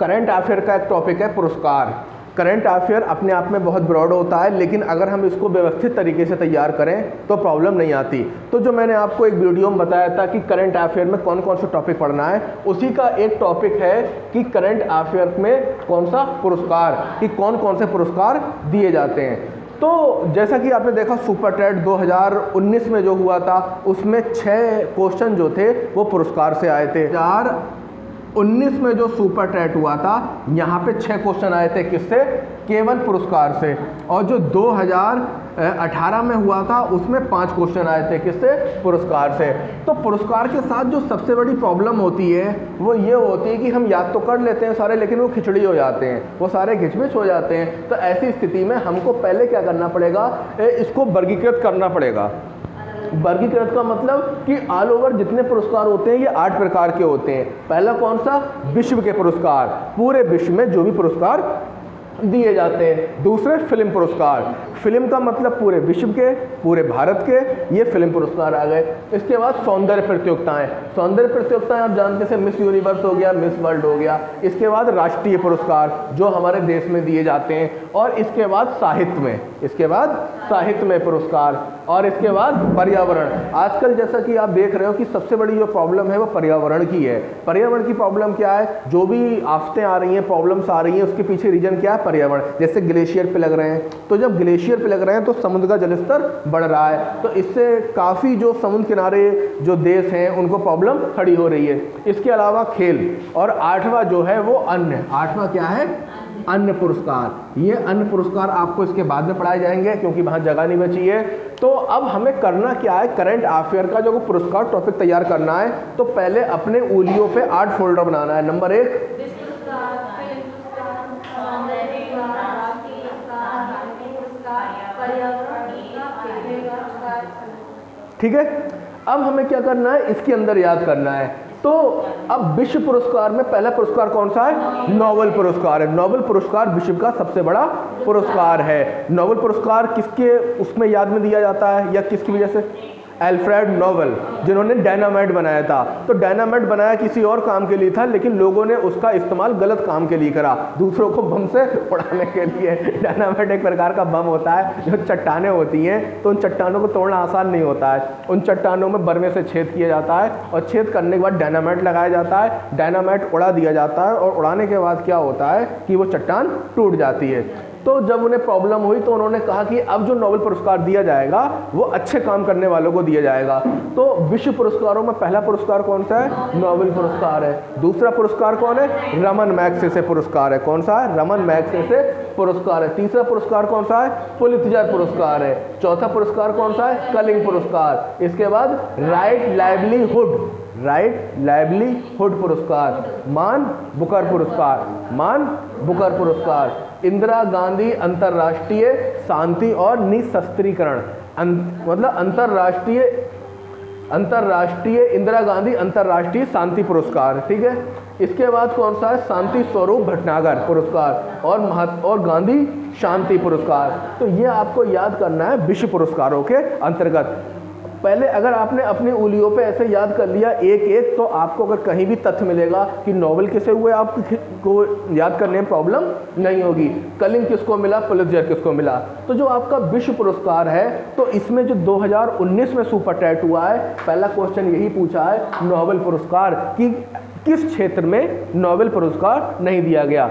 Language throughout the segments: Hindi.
करंट अफेयर का एक टॉपिक है पुरस्कार। करंट अफेयर अपने आप में बहुत ब्रॉड होता है, लेकिन अगर हम इसको व्यवस्थित तरीके से तैयार करें तो प्रॉब्लम नहीं आती। तो जो मैंने आपको एक वीडियो में बताया था कि करंट अफेयर में कौन कौन सा टॉपिक पढ़ना है, उसी का एक टॉपिक है कि करंट अफेयर में कौन सा पुरस्कार, कि कौन कौन से पुरस्कार दिए जाते हैं। तो जैसा कि आपने देखा सुपर टेट 2019 में जो हुआ था उसमें 6 क्वेश्चन जो थे वो पुरस्कार से आए थे। 2019 में जो सुपर टेट हुआ था यहाँ पे 6 क्वेश्चन आए थे, किससे? केवल पुरस्कार से। और जो 2018 में हुआ था उसमें 5 क्वेश्चन आए थे, किससे? पुरस्कार से। तो पुरस्कार के साथ जो सबसे बड़ी प्रॉब्लम होती है वो ये होती है कि हम याद तो कर लेते हैं सारे, लेकिन वो खिचड़ी हो जाते हैं, वो सारे घिचपिच हो जाते हैं। तो ऐसी स्थिति में हमको पहले क्या करना पड़ेगा, इसको वर्गीकृत करना पड़ेगा। वर्गीकृत का मतलब कि ऑल ओवर जितने पुरस्कार होते हैं ये 8 प्रकार के होते हैं। पहला कौन सा? विश्व के पुरस्कार, पूरे विश्व में जो भी पुरस्कार दिए जाते हैं। दूसरे फिल्म पुरस्कार, फिल्म का मतलब पूरे विश्व के, पूरे भारत के, ये फिल्म पुरस्कार आ गए। इसके बाद सौंदर्य प्रतियोगिताएं, सौंदर्य प्रतियोगिताएं आप जानते हैं मिस यूनिवर्स हो गया, मिस वर्ल्ड हो गया। इसके बाद राष्ट्रीय पुरस्कार जो हमारे देश में दिए जाते हैं, और इसके बाद साहित्य में, इसके बाद साहित्य में पुरस्कार, और इसके बाद पर्यावरण। आजकल जैसा कि आप देख रहे हो कि सबसे बड़ी जो प्रॉब्लम है वो पर्यावरण की है। पर्यावरण की प्रॉब्लम क्या है? जो भी आफतें आ रही हैं, प्रॉब्लम्स आ रही हैं, उसके पीछे रीजन क्या है? पर्यावरण। जैसे ग्लेशियर पे लग रहे हैं, तो जब ग्लेशियर पे लग रहे हैं तो समुद्र का जलस्तर बढ़ रहा है, तो इससे काफ़ी जो समुद्र किनारे जो देश हैं उनको प्रॉब्लम खड़ी हो रही है। इसके अलावा खेल, और 8वां जो है वो अन्य। 8वां क्या है? अन्य पुरस्कार। ये अन्य पुरस्कार आपको इसके बाद में पढ़ाए जाएंगे क्योंकि वहाँ जगह नहीं बची है। तो अब हमें करना क्या है, करंट अफेयर का जो पुरस्कार टॉपिक तैयार करना है, तो पहले अपने उंगलियों पे 8 फोल्डर बनाना है। नंबर 1 ठीक है। अब हमें क्या करना है, इसके अंदर याद करना है। तो अब विश्व पुरस्कार में पहला पुरस्कार कौन सा है? नोबेल पुरस्कार है। नोबेल पुरस्कार विश्व का सबसे बड़ा पुरस्कार है। नोबेल पुरस्कार किसके उसमें याद में दिया जाता है या किसकी वजह से? अल्फ्रेड नोबेल, जिन्होंने डायनामाइट बनाया था। तो डायनामाइट बनाया किसी और काम के लिए था, लेकिन लोगों ने उसका इस्तेमाल गलत काम के लिए करा, दूसरों को बम से उड़ाने के लिए। डायनामाइट एक प्रकार का बम होता है, जो चट्टानें होती हैं, तो उन चट्टानों को तोड़ना आसान नहीं होता है। उन चट्टानों में बर्मे से छेद किया जाता है, और छेद करने के बाद डायनामाइट लगाया जाता है, डायनामाइट उड़ा दिया जाता है, और उड़ाने के बाद क्या होता है कि वो चट्टान टूट जाती है। तो जब उन्हें प्रॉब्लम हुई तो उन्होंने कहा कि अब जो नोबेल पुरस्कार दिया जाएगा वो अच्छे काम करने वालों को दिया जाएगा। तो विश्व पुरस्कारों में पहला पुरस्कार कौन सा है? नोबेल पुरस्कार है। दूसरा पुरस्कार कौन है? रमन मैग्सेसे पुरस्कार है। कौन सा है? रमन मैग्सेसे पुरस्कार है। तीसरा पुरस्कार कौन सा है? पुलित्जर पुरस्कार है। चौथा पुरस्कार कौन सा है? कलिंग पुरस्कार। इसके बाद राइट लाइवलीहुड पुरस्कार, मान बुकर पुरस्कार, मान बुकर पुरस्कार। इंदिरा गांधी अंतर्राष्ट्रीय शांति और निशस्त्रीकरण, मतलब अंतर्राष्ट्रीय इंदिरा गांधी अंतर्राष्ट्रीय शांति पुरस्कार, ठीक है। इसके बाद कौन सा है? शांति स्वरूप भटनागर पुरस्कार और गांधी शांति पुरस्कार। तो ये आपको याद करना है विश्व पुरस्कारों के अंतर्गत। पहले अगर आपने अपनी उंगलियों पे ऐसे याद कर लिया एक एक, तो आपको अगर कहीं भी तथ्य मिलेगा कि नोबेल किसे हुए, आपको याद करने में प्रॉब्लम नहीं होगी। कलिंग किसको मिला, पुलित्जर किसको मिला। तो जो आपका विश्व पुरस्कार है, तो इसमें जो 2019 में सुपर टेट हुआ है, पहला क्वेश्चन यही पूछा है नोबेल पुरस्कार कि किस क्षेत्र में नोबेल पुरस्कार नहीं दिया गया।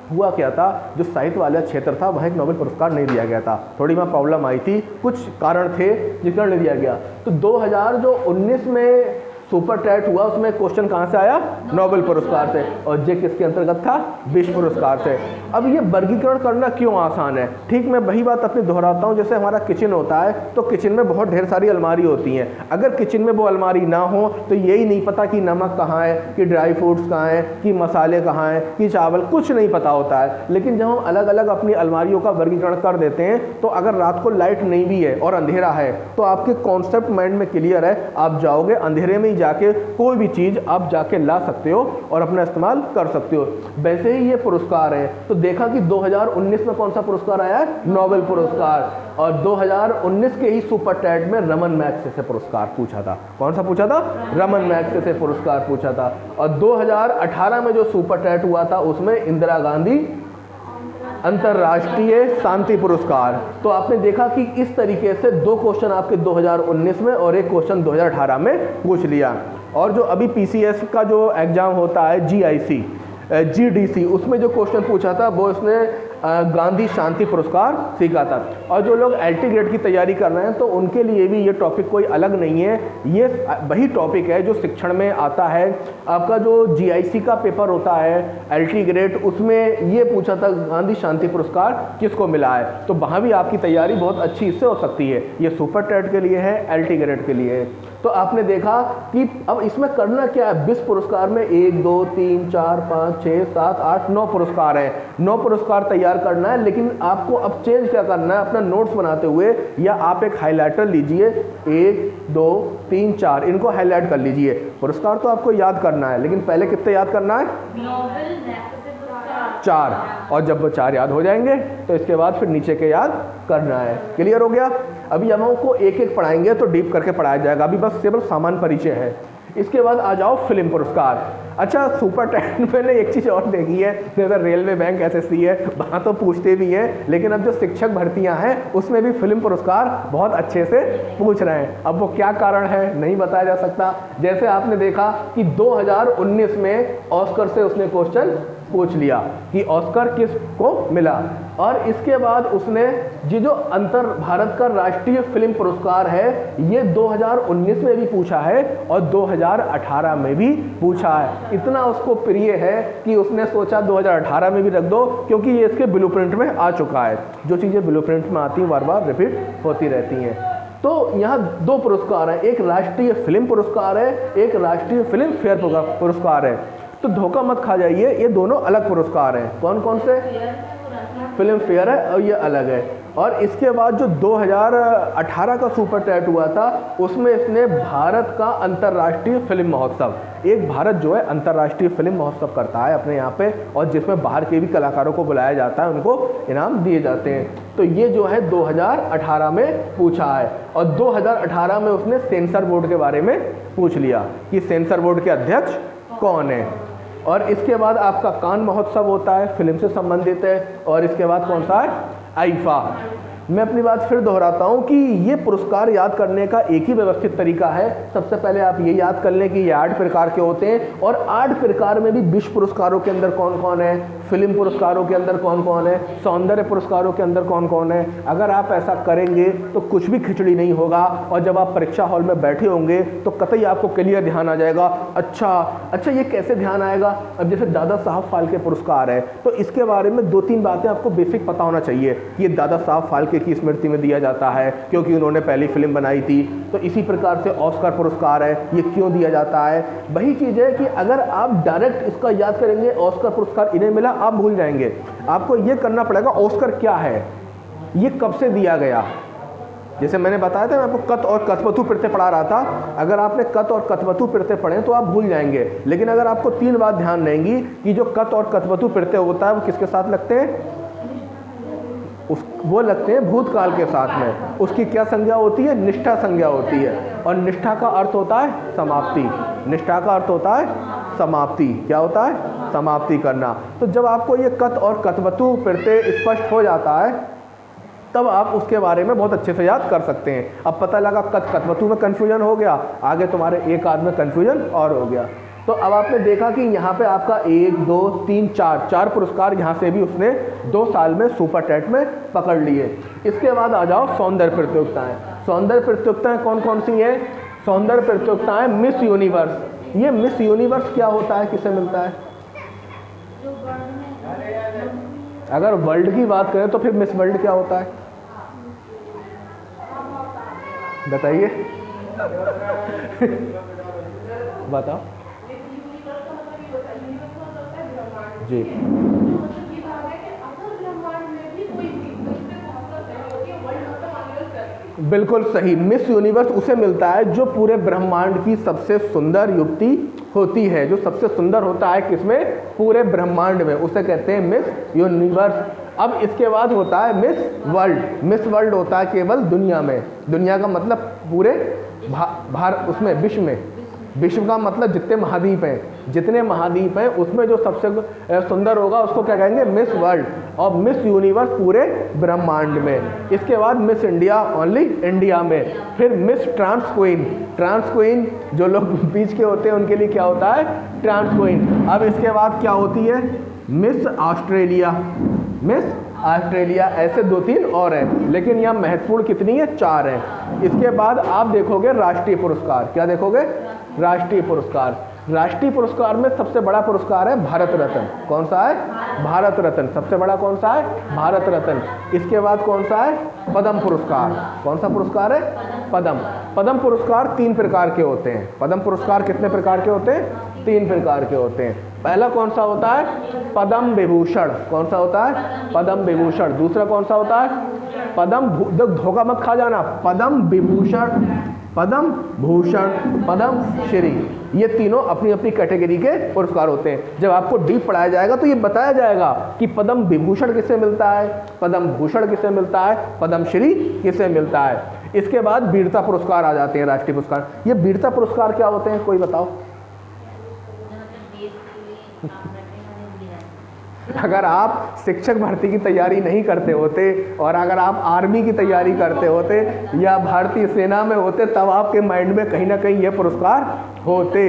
हुआ क्या था, जो साहित्य वाला क्षेत्र था वहाँ एक नोबेल पुरस्कार नहीं दिया गया था, थोड़ी वहाँ प्रॉब्लम आई थी, कुछ कारण थे जिस कारण नहीं दिया गया। तो 2019 में सुपर टेट हुआ, उसमें क्वेश्चन कहाँ से आया? नोबेल पुरस्कार से, और ये किसके अंतर्गत था? विश्व पुरस्कार से। अब ये वर्गीकरण करना क्यों आसान है? ठीक, मैं वही बात अपनी दोहराता हूँ। जैसे हमारा किचन होता है, तो किचन में बहुत ढेर सारी अलमारी होती हैं। अगर किचन में वो अलमारी ना हो तो यही नहीं पता कि नमक कहाँ है, कि ड्राई फ्रूट्स कहाँ हैं, कि मसाले कहाँ हैं, कि चावल, कुछ नहीं पता होता है। लेकिन जब हम अलग अलग अपनी अलमारियों का वर्गीकरण कर देते हैं, तो अगर रात को लाइट नहीं भी है और अंधेरा है, तो आपके कॉन्सेप्ट माइंड में क्लियर है, आप जाओगे अंधेरे में ही जाके कोई भी चीज़ आप जाके ला सकते हो और अपना इस्तेमाल कर सकते हो। वैसे ही ये पुरस्कार है, तो देखा कि 2019 में कौन सा पुरस्कार आया है, नोबेल पुरस्कार, और 2019 के ही सुपर टैट में रमन मैग्सेसे से पुरस्कार पूछा था। कौन सा पूछा था, रमन मैग्सेसे से पुरस्कार पूछा था। और 2018 में जो सुपर टैट हुआ था उसमें इंदिरा गांधी अंतर्राष्ट्रीय शांति पुरस्कार। तो आपने देखा कि इस तरीके से 2 क्वेश्चन आपके 2019 में और एक क्वेश्चन 2018 में पूछ लिया। और जो अभी PCS का जो एग्ज़ाम होता है GIC GDC, उसमें जो क्वेश्चन पूछा था वो इसने गांधी शांति पुरस्कार सीखा था। और जो लोग LT ग्रेड की तैयारी कर रहे हैं तो उनके लिए भी ये टॉपिक कोई अलग नहीं है, ये वही टॉपिक है जो शिक्षण में आता है। आपका जो GIC का पेपर होता है LT ग्रेड, उसमें ये पूछा था गांधी शांति पुरस्कार किसको मिला है, तो वहाँ भी आपकी तैयारी बहुत अच्छी इससे हो सकती है। ये सुपर टैट के लिए है, LT ग्रेड के लिए है। तो आपने देखा कि अब इसमें करना क्या है, 20 पुरस्कार में 1 2 3 4 5 6 7 8 9 पुरस्कार हैं। 9 पुरस्कार तैयार करना है, लेकिन आपको अब चेंज क्या करना है, अपना नोट्स बनाते हुए या आप एक हाइलाइटर लीजिए, 1 2 3 4 इनको हाईलाइट कर लीजिए। पुरस्कार तो आपको याद करना है, लेकिन पहले कितने याद करना है, 4। और जब वो 4 याद हो जाएंगे तो इसके बाद फिर नीचे के याद करना है। क्लियर हो गया। अभी हम को एक एक पढ़ाएंगे तो डीप करके पढ़ाया जाएगा, अभी बस केवल सामान्य परिचय है। इसके बाद आ जाओ फिल्म पुरस्कार। अच्छा, सुपर टैट में मैंने एक चीज़ और देखी है, जैसे रेलवे बैंक SSC है, वहाँ तो पूछते भी हैं, लेकिन अब जो शिक्षक भर्तियाँ हैं उसमें भी फिल्म पुरस्कार बहुत अच्छे से पूछ रहे हैं। अब वो क्या कारण है नहीं बताया जा सकता। जैसे आपने देखा कि 2019 में ऑस्कर से उसने क्वेश्चन पूछ लिया कि ऑस्कर किसको मिला, और इसके बाद उसने ये जो अंतर भारत का राष्ट्रीय फिल्म पुरस्कार है ये 2019 में भी पूछा है और 2018 में भी पूछा है। इतना उसको प्रिय है कि उसने सोचा 2018 में भी रख दो, क्योंकि ये इसके ब्लूप्रिंट में आ चुका है। जो चीज़ें ब्लूप्रिंट में आती हैं बार बार रिपीट होती रहती हैं। तो यहाँ 2 पुरस्कार हैं, एक राष्ट्रीय फिल्म पुरस्कार है, एक राष्ट्रीय फिल्म फेयर पुरस्कार है। तो धोखा मत खा जाइए, ये दोनों अलग पुरस्कार हैं। कौन कौन से, फिल्म फेयर है और ये अलग है। और इसके बाद जो 2018 का सुपर टैट हुआ था उसमें इसने भारत का अंतर्राष्ट्रीय फिल्म महोत्सव, एक भारत जो है अंतर्राष्ट्रीय फिल्म महोत्सव करता है अपने यहाँ पे, और जिसमें बाहर के भी कलाकारों को बुलाया जाता है, उनको इनाम दिए जाते हैं। तो ये जो है 2018 में पूछा है, और 2018 में उसने सेंसर बोर्ड के बारे में पूछ लिया कि सेंसर बोर्ड के अध्यक्ष कौन है। और इसके बाद आपका कान महोत्सव होता है, फिल्म से संबंधित है। और इसके बाद कौन सा है, आईफा। मैं अपनी बात फिर दोहराता हूँ कि ये पुरस्कार याद करने का एक ही व्यवस्थित तरीका है। सबसे पहले आप ये याद कर लें कि ये 8 प्रकार के होते हैं, और 8 प्रकार में भी विश्व पुरस्कारों के अंदर कौन कौन है, फिल्म पुरस्कारों के अंदर कौन कौन है, सौंदर्य पुरस्कारों के अंदर कौन कौन है। अगर आप ऐसा करेंगे तो कुछ भी खिचड़ी नहीं होगा, और जब आप परीक्षा हॉल में बैठे होंगे तो कतई आपको क्लियर ध्यान आ जाएगा। अच्छा ये कैसे ध्यान आएगा, अब जैसे दादा साहब फाल्के पुरस्कार है तो इसके बारे में 2-3 बातें आपको बेसिक पता होना चाहिए। ये दादा साहब फाल्के की स्मृति में दिया जाता है क्योंकि उन्होंने पहली फिल्म बनाई थी। तो इसी प्रकार से ऑस्कर पुरस्कार है, ये क्यों दिया जाता है। वही चीज़ है कि अगर आप डायरेक्ट इसका याद करेंगे ऑस्कर पुरस्कार इन्हें मिला, आप भूल जाएंगे। आपको ये करना पड़ेगा ऑस्कर क्या है, ये कब से दिया गया। जैसे मैंने बताया था, मैं आपको कत और कथवतु प्रत्यय पढ़ा रहा था। अगर आपने कत और कथवतु प्रत्यय पढ़े तो आप भूल जाएंगे, लेकिन अगर आपको 3 बात ध्यान रहेंगी कि जो कत और कथवतु प्रत्यय होता है वो किसके साथ लगते हैं, वो लगते हैं भूतकाल के साथ में। उसकी क्या संज्ञा होती है, निष्ठा संज्ञा होती है, और निष्ठा का अर्थ होता है समाप्ति। निष्ठा का अर्थ होता है समाप्ति। क्या होता है, समाप्ति करना। तो जब आपको ये कत और कथवतु प्रत्यय स्पष्ट हो जाता है तब आप उसके बारे में बहुत अच्छे से याद कर सकते हैं। अब पता लगा कत कथवतु में कन्फ्यूजन हो गया, आगे तुम्हारे एक आध में कन्फ्यूजन और हो गया। तो अब आपने देखा कि यहाँ पे आपका 1 2 3 4 पुरस्कार यहाँ से भी उसने 2 साल में सुपर टैट में पकड़ लिए। इसके बाद आ जाओ सौंदर्य प्रतियोगिताएं। सौंदर्य प्रतियोगिताएं कौन कौन सी हैं, सौंदर्य प्रतियोगिताएं मिस यूनिवर्स। ये मिस यूनिवर्स क्या होता है, किसे मिलता है। अगर वर्ल्ड की बात करें तो फिर मिस वर्ल्ड क्या होता है बताइए बताओ जी। बिल्कुल सही, मिस यूनिवर्स उसे मिलता है जो पूरे ब्रह्मांड की सबसे सुंदर युवती होती है, जो सबसे सुंदर होता है किसमें, पूरे ब्रह्मांड में, उसे कहते हैं मिस यूनिवर्स। अब इसके बाद होता है मिस वर्ल्ड। मिस वर्ल्ड होता है केवल दुनिया में, दुनिया का मतलब पूरे उसमें विश्व में, विश्व का मतलब जितने महाद्वीप हैं, जितने महाद्वीप हैं उसमें जो सबसे सुंदर होगा उसको क्या कहेंगे, मिस वर्ल्ड। और मिस यूनिवर्स पूरे ब्रह्मांड में। इसके बाद मिस इंडिया ओनली इंडिया में। फिर Miss trans queen, trans queen जो लोग बीच के होते हैं उनके लिए क्या होता है, ट्रांस क्वीन। अब इसके बाद क्या होती है, मिस ऑस्ट्रेलिया, मिस ऑस्ट्रेलिया। ऐसे 2-3 और हैं, लेकिन यहाँ महत्वपूर्ण कितनी है, 4 हैं। इसके बाद आप देखोगे राष्ट्रीय पुरस्कार, क्या देखोगे, राष्ट्रीय पुरस्कार। राष्ट्रीय पुरस्कार में सबसे बड़ा पुरस्कार है भारत रत्न। कौन सा है, भारत रत्न, सबसे बड़ा कौन सा है, भारत रत्न। इसके बाद कौन सा है, पद्म पुरस्कार। कौन सा पुरस्कार है, पद्म। पद्म पुरस्कार 3 प्रकार के होते हैं। पद्म पुरस्कार कितने प्रकार के होते हैं, 3 प्रकार के होते हैं। पहला कौन सा होता है, पद्म विभूषण। कौन सा होता है, पद्म विभूषण। दूसरा कौन सा होता है, पद्म, धोखा मत खा जाना, पद्म विभूषण, पद्म भूषण, पद्म श्री। ये तीनों अपनी अपनी कैटेगरी के पुरस्कार होते हैं। जब आपको डीप पढ़ाया जाएगा तो ये बताया जाएगा कि पद्म विभूषण किसे मिलता है, पद्म भूषण किसे मिलता है, पद्म श्री किसे मिलता है। इसके बाद वीरता पुरस्कार आ जाते हैं, राष्ट्रीय पुरस्कार। ये वीरता पुरस्कार क्या होते हैं, कोई बताओ। अगर आप शिक्षक भर्ती की तैयारी नहीं करते होते और अगर आप आर्मी की तैयारी करते होते या भारतीय सेना में होते, तब आपके माइंड में कहीं ना कहीं ये पुरस्कार होते,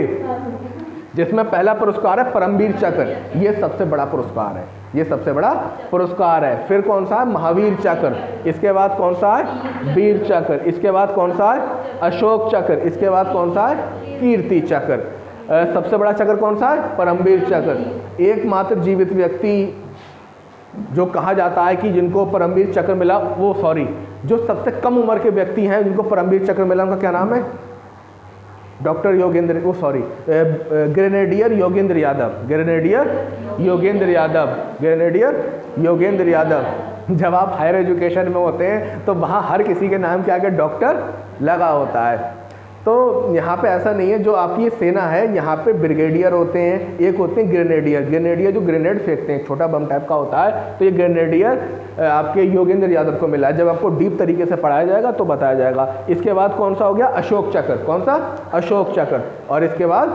जिसमें पहला पुरस्कार है परमवीर चक्र। ये सबसे बड़ा पुरस्कार है, ये सबसे बड़ा पुरस्कार है। फिर कौन सा है, महावीर चक्र। इसके बाद कौन सा है, वीर चक्र। इसके बाद कौन सा है, अशोक चक्र। इसके बाद कौन सा है, कीर्ति चक्र। सबसे बड़ा चक्र कौन सा है, परमवीर चक्र। एकमात्र जीवित व्यक्ति जो कहा जाता है कि जिनको परमवीर चक्र मिला, वो जो सबसे कम उम्र के व्यक्ति हैं जिनको परमवीर चक्र मिला, उनका क्या नाम है, doctor Yogendra, grenadier Yogendra Yadav, grenadier Yogendra Yadav, grenadier Yogendra Yadav. जब आप हायर एजुकेशन में होते हैं तो वहाँ हर किसी के नाम के आगे डॉक्टर लगा होता है। तो यहाँ पे ऐसा नहीं है, जो आपकी ये सेना है यहाँ पे ब्रिगेडियर होते हैं, एक होते हैं ग्रेनेडियर। ग्रेनेडियर जो ग्रेनेड फेंकते हैं, छोटा बम टाइप का होता है। तो ये ग्रेनेडियर आपके योगेंद्र यादव को मिला है। जब आपको डीप तरीके से पढ़ाया जाएगा तो बताया जाएगा। इसके बाद कौन सा हो गया, अशोक चक्र। कौन सा, अशोक चक्र। और इसके बाद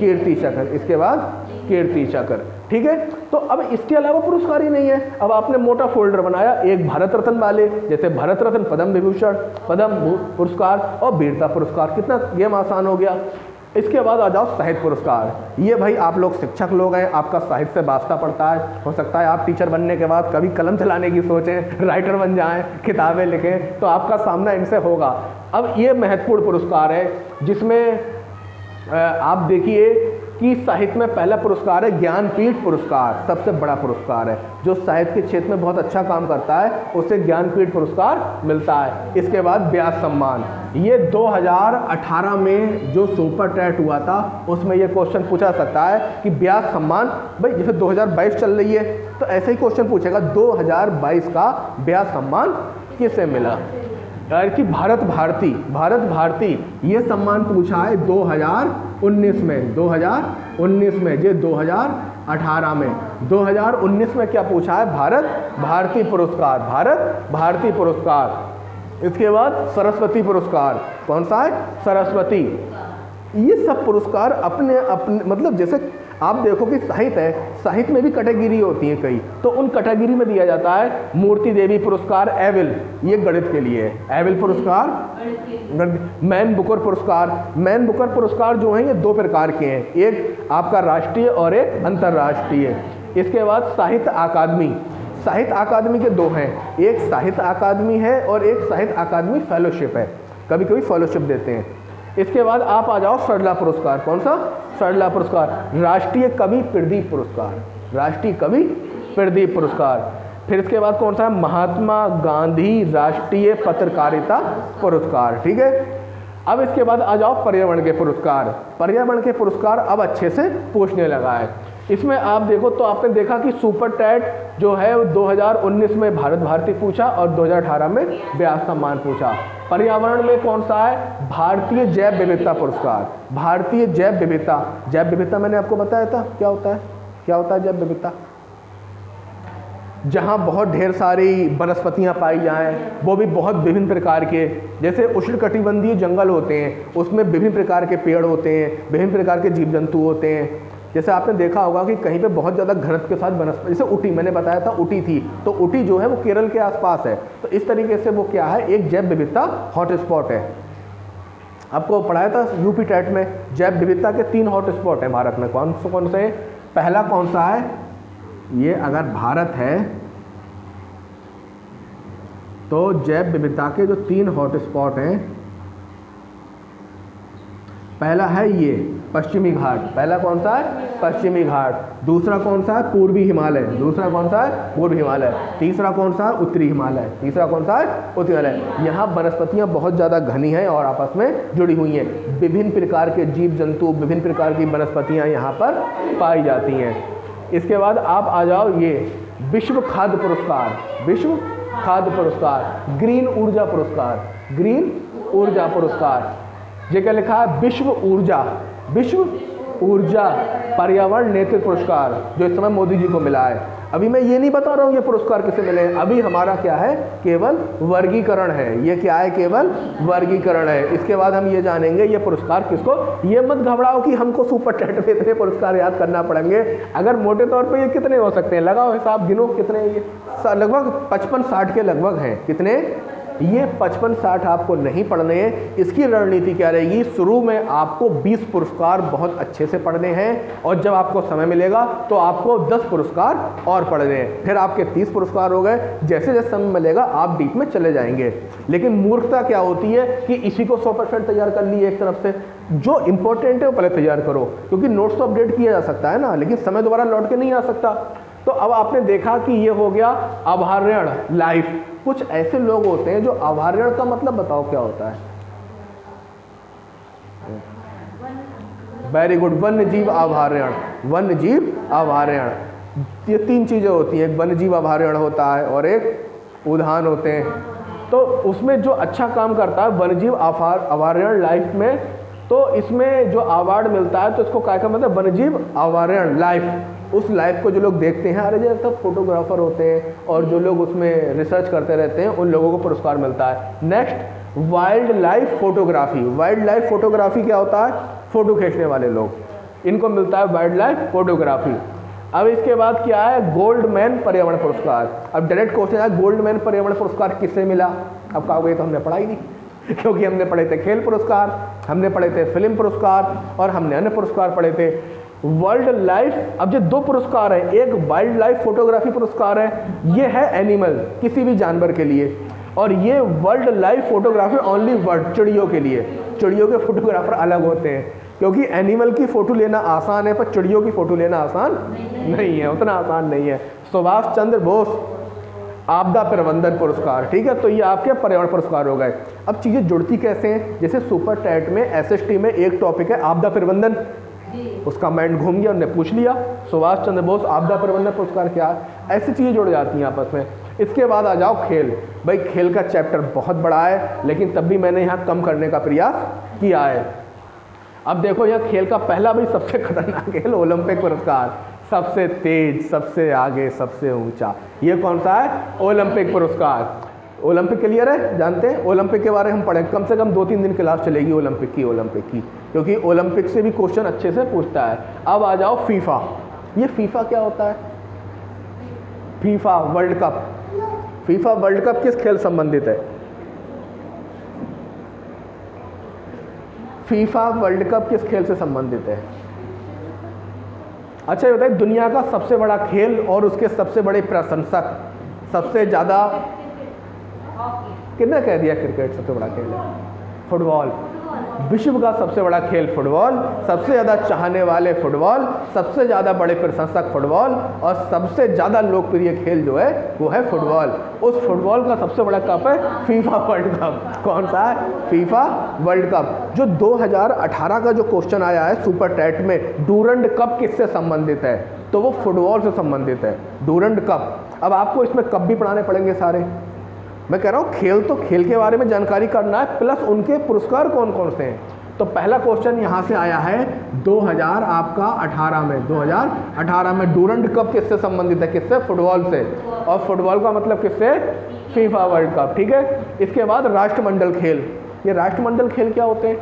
कीर्ति चक्र। इसके बाद कीर्ति चक्र। ठीक है, तो अब इसके अलावा पुरस्कार ही नहीं है। अब आपने मोटा फोल्डर बनाया, एक भारत रत्न वाले, जैसे भारत रत्न, पद्म विभूषण, पद्म पुरस्कार और वीरता पुरस्कार। कितना गेम आसान हो गया। इसके बाद आ जाओ साहित्य पुरस्कार। ये भाई आप लोग शिक्षक लोग हैं, आपका साहित्य से वास्ता पड़ता है। हो सकता है आप टीचर बनने के बाद कभी कलम चलाने की सोचें, राइटर बन जाएं, किताबें लिखें, तो आपका सामना इनसे होगा। अब ये महत्वपूर्ण पुरस्कार है जिसमें आप देखिए कि साहित्य में पहला पुरस्कार है ज्ञानपीठ पुरस्कार। सबसे बड़ा पुरस्कार है, जो साहित्य के क्षेत्र में बहुत अच्छा काम करता है उसे ज्ञानपीठ पुरस्कार मिलता है। इसके बाद व्यास सम्मान। ये 2018 में जो सुपर टेट हुआ था उसमें ये क्वेश्चन पूछा सकता है कि व्यास सम्मान, भाई जैसे 2022 चल रही है तो ऐसे ही क्वेश्चन पूछेगा 2022 का व्यास सम्मान किसे मिला। कि भारत भारती ये सम्मान पूछा है 2019 में, 2019 में, ये 2018 में, 2019 में क्या पूछा है, भारत भारती पुरस्कार, भारत भारती पुरस्कार। इसके बाद सरस्वती पुरस्कार। कौन सा है, सरस्वती। ये सब पुरस्कार अपने मतलब जैसे आप देखो कि साहित्य है, साहित्य में भी कैटेगरी होती है कई, तो उन कैटेगरी में दिया जाता है मूर्ति देवी पुरस्कार एविल, ये गणित के लिए है, एविल पुरस्कार। मैन बुकर पुरस्कार, मैन बुकर पुरस्कार जो है ये 2 प्रकार के हैं, एक आपका राष्ट्रीय और एक अंतर्राष्ट्रीय। इसके बाद साहित्य अकादमी, साहित्य अकादमी के 2 हैं, एक साहित्य अकादमी है और एक साहित्य अकादमी फेलोशिप है, कभी कभी फेलोशिप देते हैं। इसके बाद आप आ जाओ सरला पुरस्कार। कौन सा, सरला पुरस्कार। राष्ट्रीय कवि प्रदीप पुरस्कार, राष्ट्रीय कवि प्रदीप पुरस्कार। फिर इसके बाद कौन सा है, महात्मा गांधी राष्ट्रीय पत्रकारिता पुरस्कार। ठीक है, अब इसके बाद आ जाओ पर्यावरण के पुरस्कार। पर्यावरण के पुरस्कार अब अच्छे से पूछने लगा है। इसमें आप देखो तो आपने देखा कि सुपर टैट जो है 2019 में भारती पूछा और 2018 में व्यास सम्मान पूछा। पर्यावरण में कौन सा है? भारतीय जैव विविधता पुरस्कार। भारतीय जैव विविधता मैंने आपको बताया था क्या होता है, क्या होता है जैव विविधता? जहाँ बहुत ढेर सारी वनस्पतियाँ पाई जाएं, वो भी बहुत विभिन्न प्रकार के, जैसे उष्णकटिबंधीय जंगल होते हैं उसमें विभिन्न प्रकार के पेड़ होते हैं, विभिन्न प्रकार के जीव जंतु होते हैं। जैसे आपने देखा होगा कि कहीं पे बहुत ज़्यादा घनत्व के साथ वनस्पति, जैसे ऊटी मैंने बताया था, ऊटी थी तो ऊटी जो है वो केरल के आसपास है, तो इस तरीके से वो क्या है, एक जैव विविधता हॉटस्पॉट है। आपको पढ़ाया था यूपी टैट में जैव विविधता के 3 हॉटस्पॉट हैं भारत में। कौन से? पहला कौन सा है? ये अगर भारत है तो जैव विविधता के जो 3 हॉटस्पॉट हैं, पहला है ये पश्चिमी घाट। पहला कौन सा है? पश्चिमी घाट। दूसरा कौन सा है? पूर्वी हिमालय। दूसरा कौन सा है? पूर्वी हिमालय। तीसरा कौन सा है? उत्तरी हिमालय। तीसरा कौन सा है? उत्तरी हिमालय। यहाँ वनस्पतियाँ बहुत ज़्यादा घनी हैं और आपस में जुड़ी हुई हैं। विभिन्न प्रकार के जीव जंतु, विभिन्न प्रकार की वनस्पतियाँ यहाँ पर पाई जाती हैं। इसके बाद आप आ जाओ ये विश्व खाद्य पुरस्कार, विश्व खाद्य पुरस्कार, ग्रीन ऊर्जा पुरस्कार, ग्रीन ऊर्जा पुरस्कार। ये क्या लिखा है? विश्व ऊर्जा पर्यावरण नेतृत्व पुरस्कार, जो इस समय मोदी जी को मिला है। अभी मैं ये नहीं बता रहा हूँ ये पुरस्कार किसे मिले, अभी हमारा क्या है, केवल वर्गीकरण है। ये क्या है? केवल वर्गीकरण है। इसके बाद हम ये जानेंगे ये पुरस्कार किसको। ये मत घबराओ कि हमको सुपर टैट में इतने पुरस्कार याद करना पड़ेंगे। अगर मोटे तौर पे ये कितने हो सकते हैं, लगाओ हिसाब, गिनो कितने, ये लगभग 55-60 के लगभग हैं। कितने? ये 55-60 आपको नहीं पढ़ने हैं। इसकी रणनीति क्या रहेगी? शुरू में आपको 20 पुरस्कार बहुत अच्छे से पढ़ने हैं और जब आपको समय मिलेगा तो आपको 10 पुरस्कार और पढ़ने हैं, फिर आपके 30 पुरस्कार हो गए। जैसे जैसे समय मिलेगा आप डीप में चले जाएंगे। लेकिन मूर्खता क्या होती है कि इसी को 100% तैयार कर लिए एक तरफ से, जो इंपॉर्टेंट है वो पहले तैयार करो, क्योंकि नोट्स तो अपडेट किया जा सकता है ना, लेकिन समय दोबारा लौट के नहीं आ सकता। तो अब आपने देखा कि ये हो गया अभयारण्य लाइफ। कुछ ऐसे लोग होते हैं जो अभयारण्य का मतलब बताओ क्या होता है? वेरी गुड, वन्य जीव अभयारण्य। वन्य जीव अभयारण्य, ये 3 चीजें होती हैं, एक वन्य जीव अभयारण्य होता है और एक उद्यान होते हैं। तो उसमें जो अच्छा काम करता है वन्य जीव अभयारण्य लाइफ में, तो इसमें जो अवार्ड मिलता है तो इसको क्या मतलब, वन्य जीव अभयारण्य लाइफ। उस लाइफ को जो लोग देखते हैं, अरे जो सब फोटोग्राफर होते हैं और जो लोग उसमें रिसर्च करते रहते हैं, उन लोगों को पुरस्कार मिलता है। Next, wild life photography. Wild life photography क्या होता है? फोटो खींचने वाले लोग, इनको मिलता है वाइल्ड लाइफ फोटोग्राफी। अब इसके बाद क्या है? गोल्डमैन पर्यावरण पुरस्कार। अब डायरेक्ट क्वेश्चन है, गोल्डमैन पर्यावरण पुरस्कार किससे मिला? अब कहोगे तो हमने पढ़ा ही नहीं, क्योंकि हमने पढ़े थे खेल पुरस्कार, हमने पढ़े थे फिल्म पुरस्कार और हमने अन्य पुरस्कार पढ़े थे। वर्ल्ड लाइफ, अब जो 2 पुरस्कार हैं, एक वाइल्ड लाइफ फोटोग्राफी पुरस्कार है, ये है एनिमल, किसी भी जानवर के लिए, और ये world life photography only bird, चिड़ियों के लिए। चिड़ियों के फोटोग्राफर अलग होते हैं, क्योंकि एनिमल की फ़ोटो लेना आसान है पर चिड़ियों की फ़ोटो लेना आसान नहीं है, उतना आसान नहीं है। सुभाष चंद्र बोस आपदा प्रबंधन पुरस्कार, ठीक है, तो ये आपके पर्यावरण पुरस्कार हो गए। अब चीज़ें जुड़ती कैसे हैं? जैसे सुपर टैट में एसएसटी में एक टॉपिक है आपदा प्रबंधन, उसका माइंड घूम गया, उन्होंने पूछ लिया सुभाष चंद्र बोस आपदा प्रबंधन पुरस्कार क्या है, ऐसी चीज़ें जुड़ जाती हैं आपस में। इसके बाद आ जाओ खेल। भाई खेल का चैप्टर बहुत बड़ा है, लेकिन तब भी मैंने यहाँ कम करने का प्रयास किया है। अब देखो यहाँ खेल का पहला भाई सबसे खतरनाक खेल ओलंपिक पुरस्कार, सबसे तेज, सबसे आगे, सबसे ऊंचा, ये कौन सा है? ओलंपिक पुरस्कार। ओलंपिक क्लियर है, जानते हैं ओलंपिक के बारे में हम पढ़ें, कम से कम 2-3 दिन क्लास चलेगी ओलंपिक की, क्योंकि ओलंपिक से भी क्वेश्चन अच्छे से पूछता है। अब आ जाओ फीफा। ये फीफा क्या होता है? FIFA world cup. FIFA world cup किस खेल संबंधित है? फीफा वर्ल्ड कप किस खेल से संबंधित है? अच्छा ये बताइए, दुनिया का सबसे बड़ा खेल और उसके सबसे बड़े प्रशंसक, सबसे ज़्यादा, किसने कह दिया क्रिकेट सबसे बड़ा खेल है? फुटबॉल। विश्व का सबसे बड़ा खेल फुटबॉल, सबसे ज़्यादा चाहने वाले फुटबॉल, सबसे ज़्यादा बड़े प्रशंसक फुटबॉल और सबसे ज़्यादा लोकप्रिय खेल जो है वो है फुटबॉल। उस फुटबॉल का सबसे बड़ा कप है फीफा वर्ल्ड कप। कौन सा है? FIFA world cup. जो 2018 का जो क्वेश्चन आया है सुपर टैट में, डूरंड कप किससे संबंधित है, तो वो फुटबॉल से संबंधित है, डूरंड कप। अब आपको इसमें कप भी पढ़ाने पड़ेंगे सारे। मैं कह रहा हूँ खेल तो खेल के बारे में जानकारी करना है, प्लस उनके पुरस्कार कौन कौन से हैं। तो पहला क्वेश्चन यहाँ से आया है 2018 में, 2018 में डूरंड कप किससे संबंधित है? किससे? फुटबॉल से। और फुटबॉल का मतलब किससे? FIFA world cup. ठीक है। इसके बाद राष्ट्रमंडल खेल। ये राष्ट्रमंडल खेल क्या होते हैं?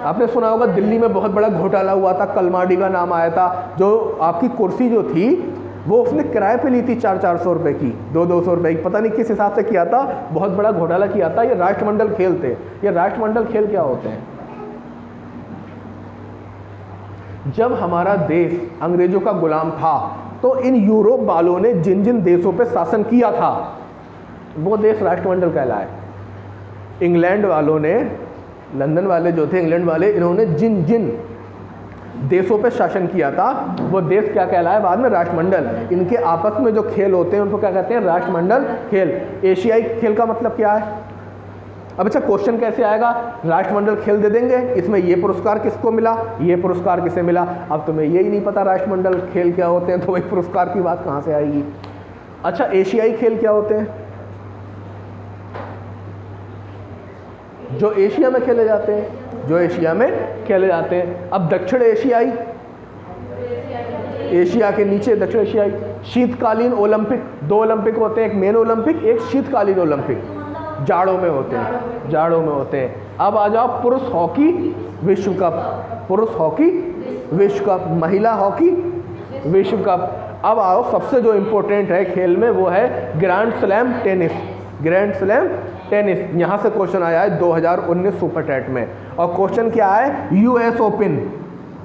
आपने सुना होगा दिल्ली में बहुत बड़ा घोटाला हुआ था, कलमाडी का नाम आया था, जो आपकी कुर्सी जो थी वो उसने किराए पे ली थी 400-400 रुपए की, 200-200 रुपए की, पता नहीं किस हिसाब से किया था, बहुत बड़ा घोटाला किया था। ये राष्ट्रमंडल खेल थे। ये राष्ट्रमंडल खेल क्या होते हैं? जब हमारा देश अंग्रेजों का गुलाम था तो इन यूरोप वालों ने जिन जिन देशों पे शासन किया था वो देश राष्ट्रमंडल कहलाए। इंग्लैंड वालों ने, लंदन वाले जो थे, इंग्लैंड वाले, इन्होंने जिन जिन देशों पे शासन किया था वो देश क्या कहलाए बाद में? राष्ट्रमंडल। इनके आपस में जो खेल होते हैं उनको क्या कहते हैं? राष्ट्रमंडल खेल। एशियाई खेल का मतलब क्या है? अब अच्छा क्वेश्चन कैसे आएगा? राष्ट्रमंडल खेल दे देंगे, इसमें ये पुरस्कार किसको मिला, ये पुरस्कार किसे मिला। अब तुम्हें यही नहीं पता राष्ट्रमंडल खेल क्या होते हैं, तो वही पुरस्कार की बात कहाँ से आएगी। अच्छा एशियाई खेल क्या होते हैं? जो एशिया में खेले जाते हैं, जो एशिया में खेले जाते हैं। अब दक्षिण एशियाई, एशिया के नीचे दक्षिण एशियाई। शीतकालीन ओलंपिक, 2 ओलंपिक होते हैं, एक मेन ओलंपिक, एक शीतकालीन ओलंपिक, जाड़ों में होते हैं, जाड़ों में होते हैं। अब आ जाओ पुरुष हॉकी विश्व कप, पुरुष हॉकी विश्व कप, महिला हॉकी विश्व कप। अब आओ सबसे जो इम्पोर्टेंट है खेल में वो है grand slam tennis, grand slam tennis. यहाँ से क्वेश्चन आया है 2019 सुपर टैट में, और क्वेश्चन क्या है? यूएस ओपन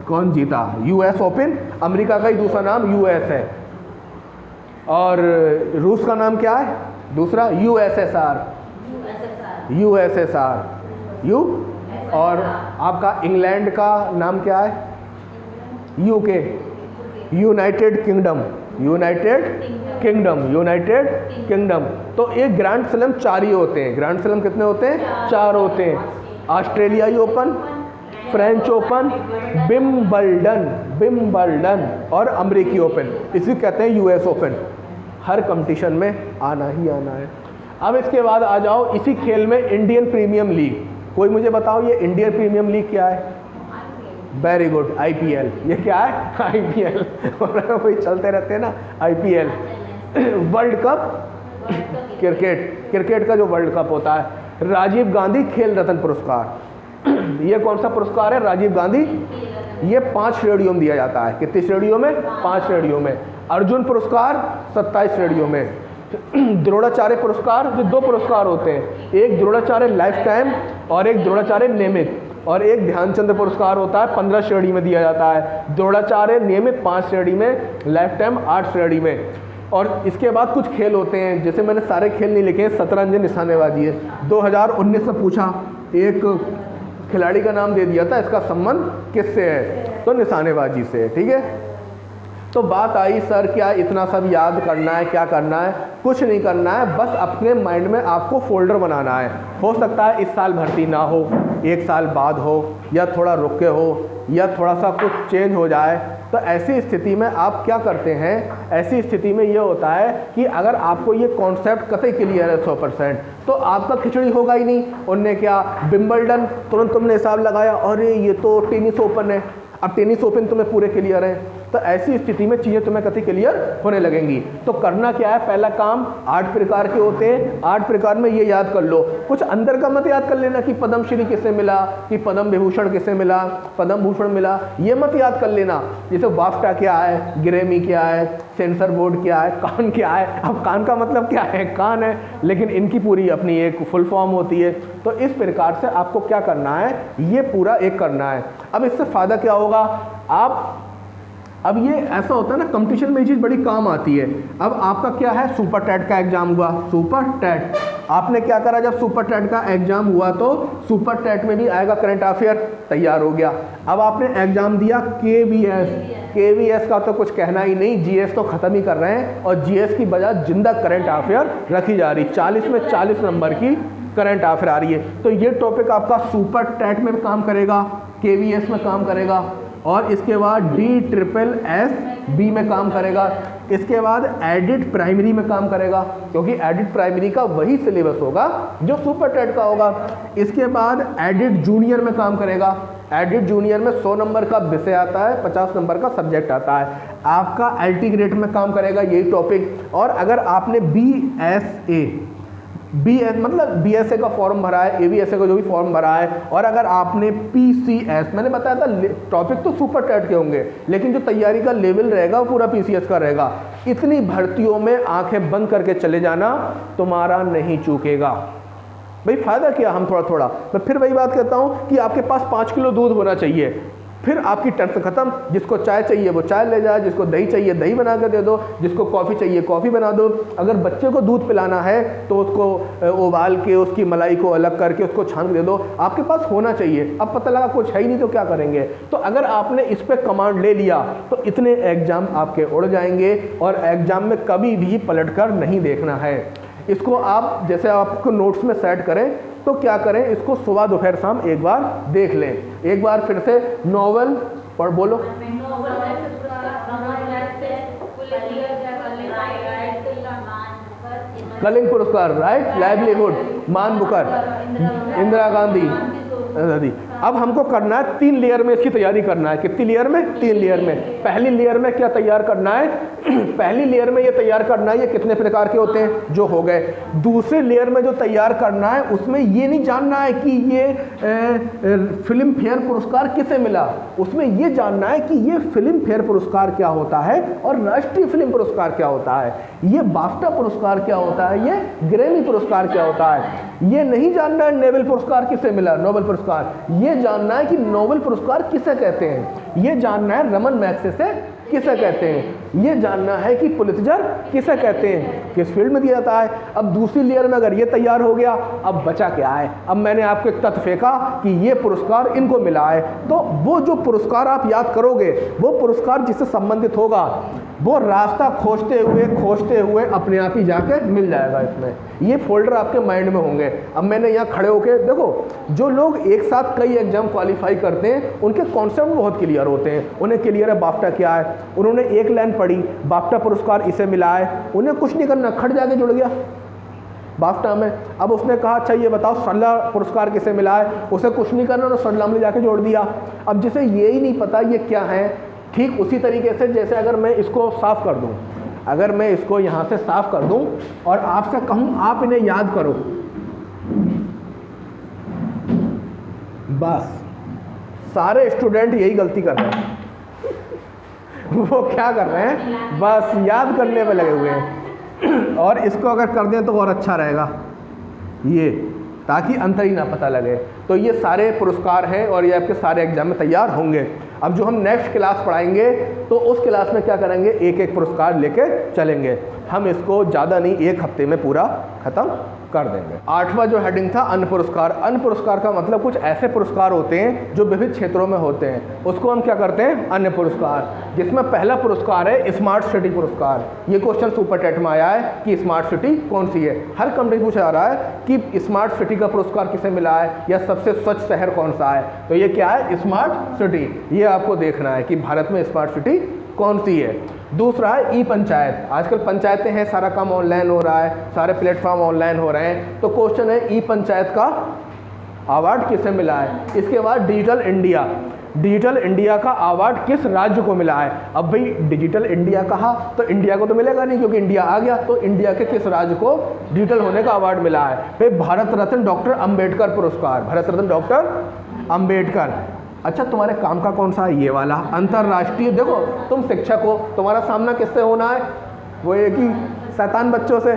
कौन जीता? यूएस ओपन, अमेरिका का ही दूसरा नाम यूएस है, और रूस का नाम क्या है दूसरा? USSR, USSR, you. और आपका इंग्लैंड का नाम क्या है? UK, United kingdom, United kingdom, United kingdom. तो एक ग्रैंड स्लैम 4 ही होते हैं। ग्रैंड स्लैम कितने होते हैं? 4 होते हैं। ऑस्ट्रेलियाई open, French open, Wimbledon, Wimbledon और अमेरिकी ओपन, इसी कहते हैं यूएस ओपन। हर कंपटीशन में आना ही आना है। अब इसके बाद आ जाओ इसी खेल में इंडियन प्रीमियम लीग। कोई मुझे बताओ ये इंडियन प्रीमियम लीग क्या है? Very good, IPL. ये क्या है? आईपीएल। वही चलते रहते हैं ना, IPL. World cup cricket, cricket का जो वर्ल्ड कप होता है। राजीव गांधी खेल रत्न पुरस्कार, ये कौन सा पुरस्कार है? राजीव गांधी। ये 5 श्रेणियों में दिया जाता है। कितनी श्रेणियों में? 5 श्रेणियों में। अर्जुन पुरस्कार 27 श्रेणियों में। द्रोणाचार्य पुरस्कार, जो 2 पुरस्कार होते हैं, एक द्रोणाचार्य लाइफ टाइम और एक द्रोणाचार्य नियमित, और एक ध्यानचंद पुरस्कार होता है 15 श्रेणी में दिया जाता है। द्रोणाचार्य नियमित 5 श्रेणी में, लाइफ टाइम 8 श्रेणी में। और इसके बाद कुछ खेल होते हैं, जैसे मैंने सारे खेल नहीं लिखे हैं, शतरंज निशानेबाजी है। 2019 में पूछा, एक खिलाड़ी का नाम दे दिया था, इसका संबंध किससे है? तो निशानेबाजी से है। ठीक है। तो बात आई सर क्या इतना सब याद करना है, क्या करना है? कुछ नहीं करना है, बस अपने माइंड में आपको फोल्डर बनाना है। हो सकता है इस साल भर्ती ना हो, 1 साल बाद हो, या थोड़ा रुक के हो, या थोड़ा सा कुछ चेंज हो जाए। तो ऐसी स्थिति में आप क्या करते हैं? ऐसी स्थिति में ये होता है कि अगर आपको ये कॉन्सेप्ट कतई क्लियर है 100%, तो आपका खिचड़ी होगा ही नहीं। उनने क्या विंबलडन, तुरंत तुमने हिसाब लगाया, अरे ये तो टेनिस ओपन है, अब टेनिस ओपन तुम्हें पूरे क्लियर है। तो ऐसी स्थिति में चीज़ें तुम्हें कतई क्लियर होने लगेंगी। तो करना क्या है? पहला काम, 8 प्रकार के होते हैं, 8 प्रकार में ये याद कर लो। कुछ अंदर का मत याद कर लेना कि पद्मश्री किसे मिला, कि पद्म विभूषण किसे मिला, पद्म भूषण मिला, ये मत याद कर लेना। जैसे बाफ्टा क्या है, ग्रेमी क्या है, सेंसर बोर्ड क्या है, कान क्या है। अब कान का मतलब क्या है? कान है, लेकिन इनकी पूरी अपनी एक फुल फॉर्म होती है। तो इस प्रकार से आपको क्या करना है? ये पूरा एक करना है। अब इससे फ़ायदा क्या होगा? अब ये ऐसा होता है ना, कंपटीशन में ये चीज़ बड़ी काम आती है। अब आपका क्या है? सुपर टैट का एग्जाम हुआ, सुपर टैट, आपने क्या करा, जब सुपर टेट का एग्जाम हुआ तो सुपर टेट में भी आएगा करंट अफेयर, तैयार हो गया। अब आपने एग्जाम दिया केवीएस का तो कुछ कहना ही नहीं, जीएस तो खत्म ही कर रहे हैं और जीएस की बजाय जिंदा करंट अफेयर रखी जा रही, 40 में 40 नंबर की करंट अफेयर आ रही है। तो ये टॉपिक आपका सुपर टेट में भी काम करेगा, केवीएस में काम करेगा, और इसके बाद DSSB में काम करेगा, इसके बाद एडिट प्राइमरी में काम करेगा, क्योंकि एडिट प्राइमरी का वही सिलेबस होगा जो सुपर टेट का होगा। इसके बाद एडिट जूनियर में काम करेगा। एडिट जूनियर में 100 नंबर का विषय आता है, 50 नंबर का सब्जेक्ट आता है। आपका एलटी ग्रेड में काम करेगा यही टॉपिक। और अगर आपने BSA का फॉर्म भरा है, ABSA का जो भी फॉर्म भरा है, और अगर आपने PCS, मैंने बताया था टॉपिक तो सुपर टेट के होंगे, लेकिन जो तैयारी का लेवल रहेगा वो पूरा PCS का रहेगा। इतनी भर्तियों में आंखें बंद करके चले जाना, तुम्हारा नहीं चूकेगा। भाई फायदा क्या, हम थोड़ा थोड़ा, मैं फिर वही बात कहता हूँ कि आपके पास 5 किलो दूध होना चाहिए, फिर आपकी टेंशन खत्म। जिसको चाय चाहिए वो चाय ले जाए, जिसको दही चाहिए दही बना कर दे दो, जिसको कॉफ़ी चाहिए कॉफ़ी बना दो। अगर बच्चे को दूध पिलाना है तो उसको उबाल के उसकी मलाई को अलग करके उसको छान के दे दो, आपके पास होना चाहिए। अब पता लगा कुछ है ही नहीं तो क्या करेंगे। तो अगर आपने इस पर कमांड ले लिया तो इतने एग्जाम आपके उड़ जाएंगे, और एग्जाम में कभी भी पलट कर नहीं देखना है। इसको आप जैसे आपको नोट्स में सेट करें तो क्या करें, इसको सुबह दोपहर शाम एक बार देख लें। एक बार फिर से नॉवल पढ़, बोलो। कलिंग पुरस्कार, राइट, लाइवलीहुड, मान बुकर, इंदिरा गांधी। अब हमको करना है 3 लेयर में इसकी तैयारी करना है। कितनी लेयर में? 3 लेयर में। पहली लेयर में क्या तैयार करना है? पहली लेयर में ये तैयार करना है ये कितने प्रकार के होते हैं, जो हो गए। दूसरे लेयर में जो तैयार करना है उसमें ये नहीं जानना है कि ये फिल्म फेयर पुरस्कार किसे मिला, उसमें ये जानना है कि ये फिल्म फेयर पुरस्कार क्या होता है और राष्ट्रीय फिल्म पुरस्कार क्या होता है, ये बाफ्टा पुरस्कार क्या होता है, ये ग्रैमी पुरस्कार क्या होता है। ये नहीं जानना है नोबेल पुरस्कार किसे मिला, नोबेल पुरस्कार। ये जानना है कि नोबेल पुरस्कार किसे कहते हैं। ये जानना है रमन मैग्सेसे किसे कहते हैं। ये जानना है कि पुलित्जर किसे कहते हैं, किस फील्ड में दिया जाता है। अब दूसरी लेयर में अगर ये तैयार हो गया, अब बचा क्या है? अब मैंने आपको एक तथ्य फेंका कि ये पुरस्कार इनको मिला है, तो वो जो पुरस्कार आप याद करोगे, वो पुरस्कार जिससे संबंधित होगा, वो रास्ता खोजते हुए अपने आप ही जाके मिल जाएगा। इसमें ये फोल्डर आपके माइंड में होंगे। अब मैंने यहाँ खड़े होके देखो, जो लोग एक साथ कई एग्जाम क्वालिफाई करते हैं उनके कॉन्सेप्ट बहुत क्लियर होते हैं। उन्हें क्लियर है बाफ्टा क्या है, उन्होंने एक लाइन पढ़ी बाफ्टा पुरस्कार इसे मिला है, उन्हें कुछ नहीं करना, खट जाके जुड़ गया बाफ्टा में। अब उसने कहा अच्छा ये बताओ सरला पुरस्कार किसे मिला है, उसे कुछ नहीं करना, उन्होंने सरला में जाके जोड़ दिया। अब जिसे ये ही नहीं पता ये क्या है, ठीक उसी तरीके से जैसे अगर मैं इसको साफ कर दूं, अगर मैं इसको यहाँ से साफ कर दूं और आपसे कहूँ आप इन्हें याद करो, बस सारे स्टूडेंट यही गलती कर रहे हैं। वो क्या कर रहे हैं, बस याद करने में लगे हुए हैं। और इसको अगर कर दें तो और अच्छा रहेगा, ये ताकि अंतर ही ना पता लगे। तो ये सारे पुरस्कार हैं और ये आपके सारे एग्जाम में तैयार होंगे। अब जो हम नेक्स्ट क्लास पढ़ाएंगे तो उस क्लास में क्या करेंगे, एक एक पुरस्कार लेके चलेंगे। हम इसको ज़्यादा नहीं, 1 हफ्ते में पूरा ख़त्म कर देंगे। 8वां जो हेडिंग था अन्य पुरस्कार। अन्य पुरस्कार का मतलब कुछ ऐसे पुरस्कार होते हैं जो विविध क्षेत्रों में होते हैं, उसको हम क्या करते हैं, अन्य पुरस्कार। जिसमें पहला पुरस्कार है स्मार्ट सिटी पुरस्कार। ये क्वेश्चन सुपर टेट में आया है कि स्मार्ट सिटी कौन सी है। हर कंट्री पूछा जा रहा है कि स्मार्ट सिटी का पुरस्कार किसे मिला है या सबसे स्वच्छ शहर कौन सा है। तो ये क्या है, स्मार्ट सिटी। ये आपको देखना है कि भारत में स्मार्ट सिटी कौन सी है। दूसरा है ई पंचायत। आजकल पंचायतें हैं, सारा काम ऑनलाइन हो रहा है, सारे प्लेटफॉर्म ऑनलाइन हो रहे हैं। तो क्वेश्चन है ई पंचायत का अवार्ड किसे मिला है। इसके बाद डिजिटल इंडिया। डिजिटल इंडिया का अवार्ड किस राज्य को मिला है। अब भाई डिजिटल इंडिया कहा तो इंडिया को तो मिलेगा नहीं क्योंकि इंडिया आ गया, तो इंडिया के किस राज्य को डिजिटल होने का अवार्ड मिला है। फिर भारत रत्न डॉक्टर अंबेडकर पुरस्कार, भारत रत्न डॉक्टर अंबेडकर। अच्छा तुम्हारे काम का कौन सा है, ये वाला अंतर्राष्ट्रीय। देखो तुम शिक्षक हो, तुम्हारा सामना किससे होना है, वो एक ही शैतान बच्चों से।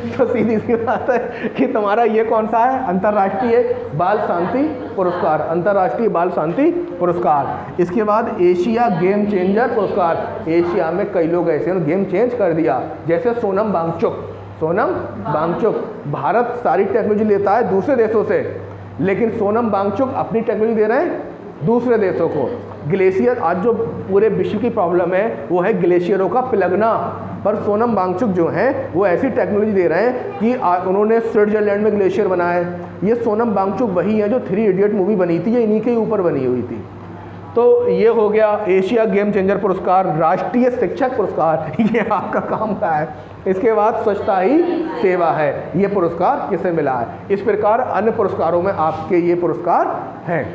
तो सीधी सी बात है कि तुम्हारा ये कौन सा है, अंतर्राष्ट्रीय बाल शांति पुरस्कार, अंतर्राष्ट्रीय बाल शांति पुरस्कार। इसके बाद एशिया गेम चेंजर पुरस्कार। एशिया में कई लोग ऐसे हैं गेम चेंज कर दिया, जैसे सोनम वांगचुक। सोनम वांगचुक। भारत सारी टेक्नोलॉजी लेता है दूसरे देशों से, लेकिन सोनम वांगचुक अपनी टेक्नोलॉजी दे रहे हैं दूसरे देशों को। ग्लेशियर, आज जो पूरे विश्व की प्रॉब्लम है वो है ग्लेशियरों का पिघलना, पर सोनम वांगचुक जो हैं वो ऐसी टेक्नोलॉजी दे रहे हैं कि उन्होंने स्विट्जरलैंड में ग्लेशियर बनाए। ये सोनम वांगचुक वही है जो 3 इडियट मूवी बनी थी, ये इन्हीं के ऊपर बनी हुई थी। तो ये हो गया एशिया गेम चेंजर पुरस्कार, राष्ट्रीय शिक्षक पुरस्कार, ये आपका काम का है। इसके बाद स्वच्छता ही सेवा है, ये पुरस्कार किसे मिला है। इस प्रकार अन्य पुरस्कारों में आपके ये पुरस्कार हैं।